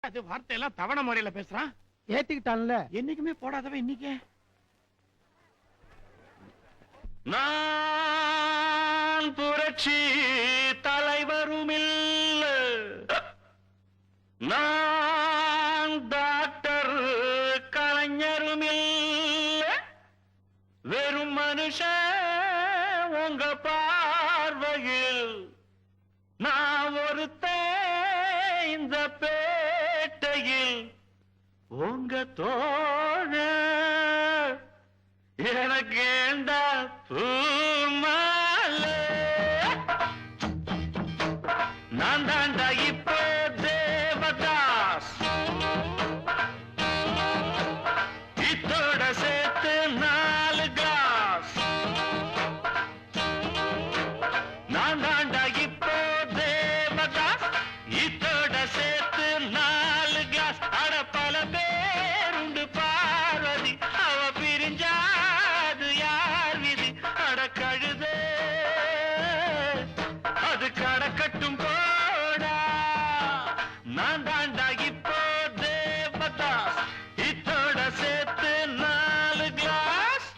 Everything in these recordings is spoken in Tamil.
அது வார்த்தையெல்லாம் தவண முறையில பேசுறான். ஏத்திக்கிட்டான்ல. என்னைக்குமே போடாதவன் இன்னைக்கு நான் புரட்சி தலைவரும் இல்ல, நான் டாக்டர் கலைஞரும் இல்ல, வெறும் மனுஷன் உங்க பார்வையில் நான் ஒருத்தன் இந்த பேட்டையில் உங்க தோழ எனக்கு ஏண்டா பூமாலே நான் தாண்டா இப்போ தேவதாஸ் இத்தோட சேர்த்து 4 கிளாஸ் நான் தாண்டா இப்போ தேவதாஸ் இத்தோட சேர்த்து 4 கிளாஸ் அட பல பேருண்டு பார்வதி அவ பிரிஞ்சாது யார் விதி அட கழுதே அது கடக்கட்டும் போடா நான் தாண்டா இப்போ தேவதாஸ் இத்தோட சேர்த்து 4 கிளாஸ்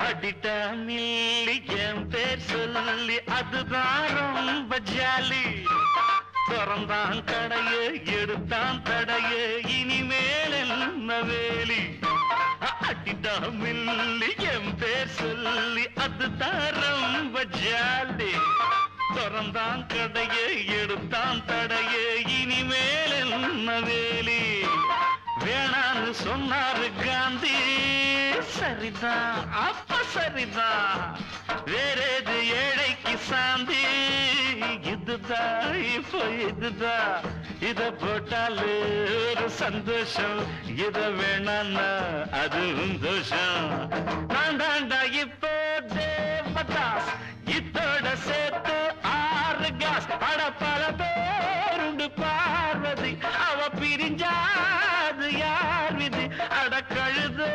அடிட்டா மில்லி என் பேர் சொல்லி அதுதான் ரொம்ப ஜாலி திறந்தான் கடைய எடுத்தான் தடைய இனிமேல் என்ன வேலி அடிட்டா மில்லி என் பேர் சொல்லி அதுதான் ரொம்ப ஜாலி திறந்தான் கடைய எடுத்தான் தடைய இனிமேல் என்ன வேலி வேணான்னு சொன்னாரு காந்தி சரிதான் அப்ப சரிதான் வேறேது ஏழைக்கு சாந்தி இதுதான் இப்போ இதுதான் இத போட்டாலே ஒரு சந்தோஷம் இத வேணான்னா அதுவும் தோஷம் நான் தாண்டா இப்போ தேவதாஸ் இத்தோட சேர்த்து 6 கிளாஸ் அட பல பேருண்டு பார்வதி அவ பிரிஞ்சாது யார் விதி அட கழுது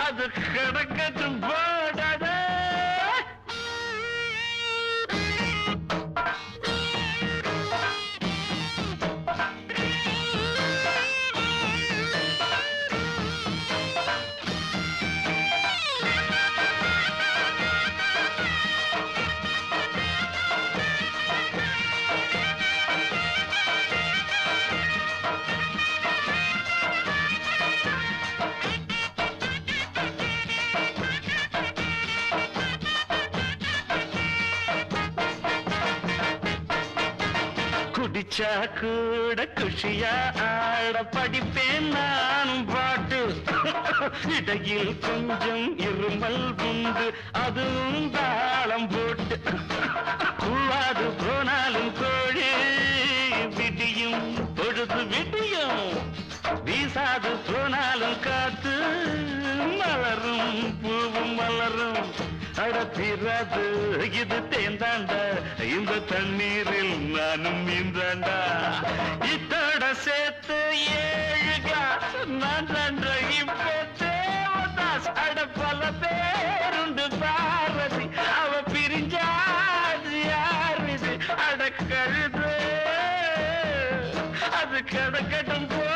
அது கிடக்கட்டும் போடாத குடிச்சா கூட குஷியா ஆட படிப்பேன் நானும் பாட்டு இடையில் கொஞ்சம் இருமல் உண்டு அதுவும் தாளம் போட்டு கூவாது போனாலும் கோழி விடியும் பொழுது விடியும் வீசாது போனாலும் காத்து மலரும் பூவும் மலரும் அடத்திராது இது தேந்தாண்டா இந்த தண்ணீரில் நானும் மீந்தாண்டா இத்தோட சேர்த்து 7 கிளாஸ் நான் தாண்டா இப்போ தேவதாஸ் அட பல பேருண்டு பார்வதி அவ பிரிஞ்சாது யார் விதி அட கழுது அது கடக்கட்டும் போ